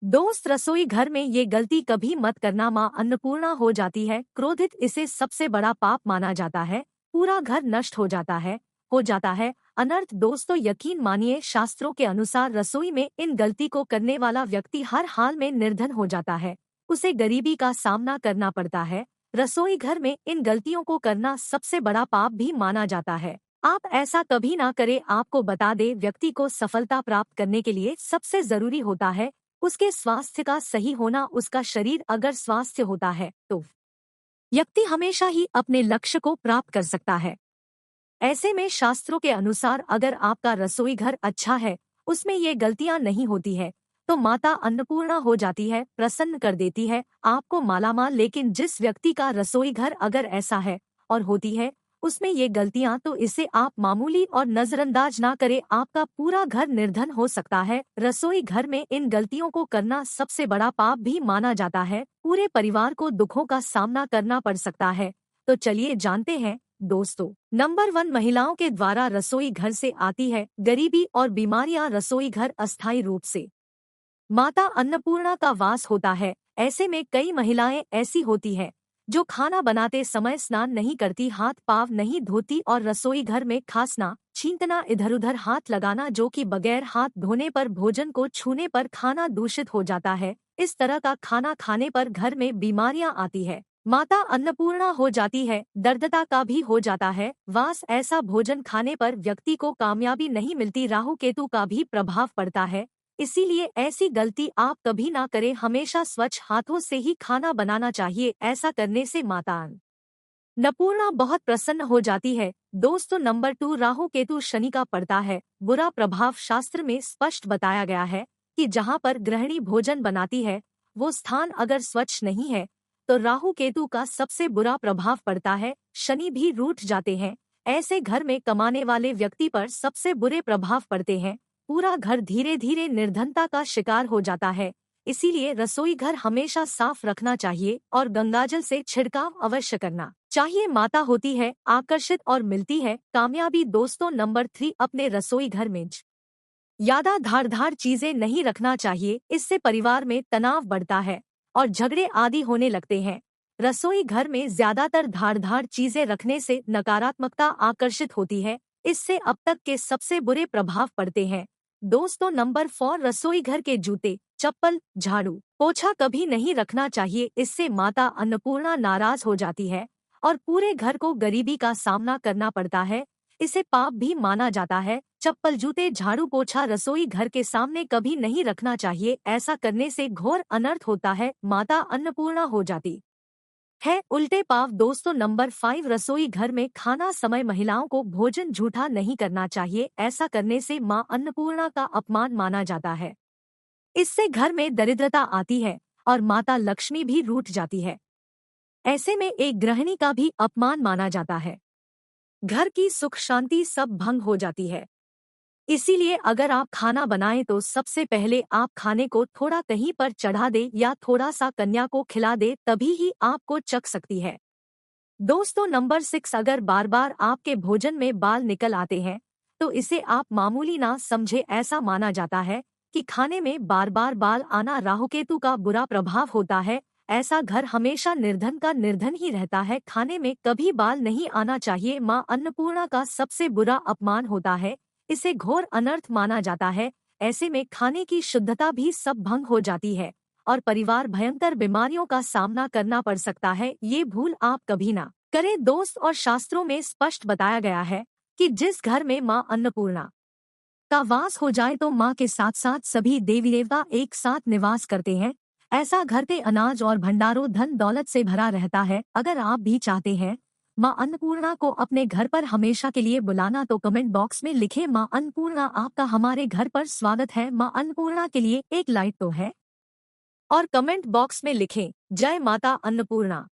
दोस्त, रसोई घर में ये गलती कभी मत करना। माँ अन्नपूर्णा हो जाती है क्रोधित, इसे सबसे बड़ा पाप माना जाता है। पूरा घर नष्ट हो जाता है अनर्थ। दोस्तों, यकीन मानिए, शास्त्रों के अनुसार रसोई में इन गलती को करने वाला व्यक्ति हर हाल में निर्धन हो जाता है, उसे गरीबी का सामना करना पड़ता है। रसोई घर में इन गलतियों को करना सबसे बड़ा पाप भी माना जाता है। आप ऐसा कभी ना करें। आपको बता दे, व्यक्ति को सफलता प्राप्त करने के लिए सबसे जरूरी होता है उसके स्वास्थ्य का सही होना। उसका शरीर अगर स्वास्थ्य होता है तो व्यक्ति हमेशा ही अपने लक्ष्य को प्राप्त कर सकता है। ऐसे में शास्त्रों के अनुसार अगर आपका रसोई घर अच्छा है, उसमें ये गलतियां नहीं होती है, तो माता अन्नपूर्णा हो जाती है, प्रसन्न कर देती है आपको मालामाल। लेकिन जिस व्यक्ति का रसोई घर अगर ऐसा है और होती है उसमें ये गलतियां, तो इसे आप मामूली और नजरअंदाज ना करें। आपका पूरा घर निर्धन हो सकता है। रसोई घर में इन गलतियों को करना सबसे बड़ा पाप भी माना जाता है। पूरे परिवार को दुखों का सामना करना पड़ सकता है। तो चलिए जानते हैं दोस्तों। नंबर 1, महिलाओं के द्वारा रसोई घर से आती है गरीबी और बीमारियां। रसोई घर अस्थायी रूप से माता अन्नपूर्णा का वास होता है। ऐसे में कई महिलाएं ऐसी होती है जो खाना बनाते समय स्नान नहीं करती, हाथ पाँव नहीं धोती और रसोई घर में खांसना, छींकना, इधर उधर हाथ लगाना, जो कि बगैर हाथ धोने पर, भोजन को छूने पर खाना दूषित हो जाता है। इस तरह का खाना खाने पर घर में बीमारियां आती है। माता अन्नपूर्णा हो जाती है, दरिद्रता का भी हो जाता है वास। ऐसा भोजन खाने पर व्यक्ति को कामयाबी नहीं मिलती, राहु केतु का भी प्रभाव पड़ता है। इसीलिए ऐसी गलती आप कभी ना करें। हमेशा स्वच्छ हाथों से ही खाना बनाना चाहिए। ऐसा करने से माता अन्नपूर्णा बहुत प्रसन्न हो जाती है। दोस्तों, नंबर 2, राहु केतु शनि का पड़ता है बुरा प्रभाव। शास्त्र में स्पष्ट बताया गया है कि जहाँ पर गृहिणी भोजन बनाती है वो स्थान अगर स्वच्छ नहीं है तो राहु केतु का सबसे बुरा प्रभाव पड़ता है। शनि भी रूठ जाते हैं। ऐसे घर में कमाने वाले व्यक्ति पर सबसे बुरे प्रभाव पड़ते हैं। पूरा घर धीरे धीरे निर्धनता का शिकार हो जाता है। इसीलिए रसोई घर हमेशा साफ रखना चाहिए और गंगाजल से छिड़काव अवश्य करना चाहिए। माता होती है आकर्षित और मिलती है कामयाबी। दोस्तों, नंबर 3, अपने रसोई घर में ज्यादा धारदार चीजें नहीं रखना चाहिए। इससे परिवार में तनाव बढ़ता है और झगड़े आदि होने लगते हैं। रसोई घर में ज्यादातर धारदार चीजें रखने से नकारात्मकता आकर्षित होती है। इससे अब तक के सबसे बुरे प्रभाव पड़ते हैं। दोस्तों, नंबर 4, रसोई घर के जूते, चप्पल, झाड़ू, पोछा कभी नहीं रखना चाहिए। इससे माता अन्नपूर्णा नाराज हो जाती है और पूरे घर को गरीबी का सामना करना पड़ता है। इसे पाप भी माना जाता है। चप्पल, जूते, झाड़ू, पोछा रसोई घर के सामने कभी नहीं रखना चाहिए। ऐसा करने से घोर अनर्थ होता है, माता अन्नपूर्णा हो जाती है। उल्टे पाव। दोस्तों, नंबर 5, रसोई घर में खाना समय महिलाओं को भोजन झूठा नहीं करना चाहिए। ऐसा करने से मां अन्नपूर्णा का अपमान माना जाता है। इससे घर में दरिद्रता आती है और माता लक्ष्मी भी रूठ जाती है। ऐसे में एक गृहिणी का भी अपमान माना जाता है। घर की सुख शांति सब भंग हो जाती है। इसीलिए अगर आप खाना बनाएं तो सबसे पहले आप खाने को थोड़ा कहीं पर चढ़ा दे या थोड़ा सा कन्या को खिला दे, तभी ही आपको चख सकती है। दोस्तों, नंबर 6, अगर बार बार आपके भोजन में बाल निकल आते हैं तो इसे आप मामूली ना समझे। ऐसा माना जाता है कि खाने में बार बार बाल आना राहुकेतु का बुरा प्रभाव होता है। ऐसा घर हमेशा निर्धन का निर्धन ही रहता है। खाने में कभी बाल नहीं आना चाहिए। मां अन्नपूर्णा का सबसे बुरा अपमान होता है। इसे घोर अनर्थ माना जाता है। ऐसे में खाने की शुद्धता भी सब भंग हो जाती है और परिवार भयंकर बीमारियों का सामना करना पड़ सकता है। ये भूल आप कभी ना करें दोस्त। और शास्त्रों में स्पष्ट बताया गया है कि जिस घर में मां अन्नपूर्णा का वास हो जाए तो मां के साथ साथ सभी देवी देवता एक साथ निवास करते हैं। ऐसा घर के अनाज और भंडारों धन दौलत से भरा रहता है। अगर आप भी चाहते हैं मां अन्नपूर्णा को अपने घर पर हमेशा के लिए बुलाना तो कमेंट बॉक्स में लिखें, मां अन्नपूर्णा आपका हमारे घर पर स्वागत है। मां अन्नपूर्णा के लिए एक लाइक तो है और कमेंट बॉक्स में लिखें, जय माता अन्नपूर्णा।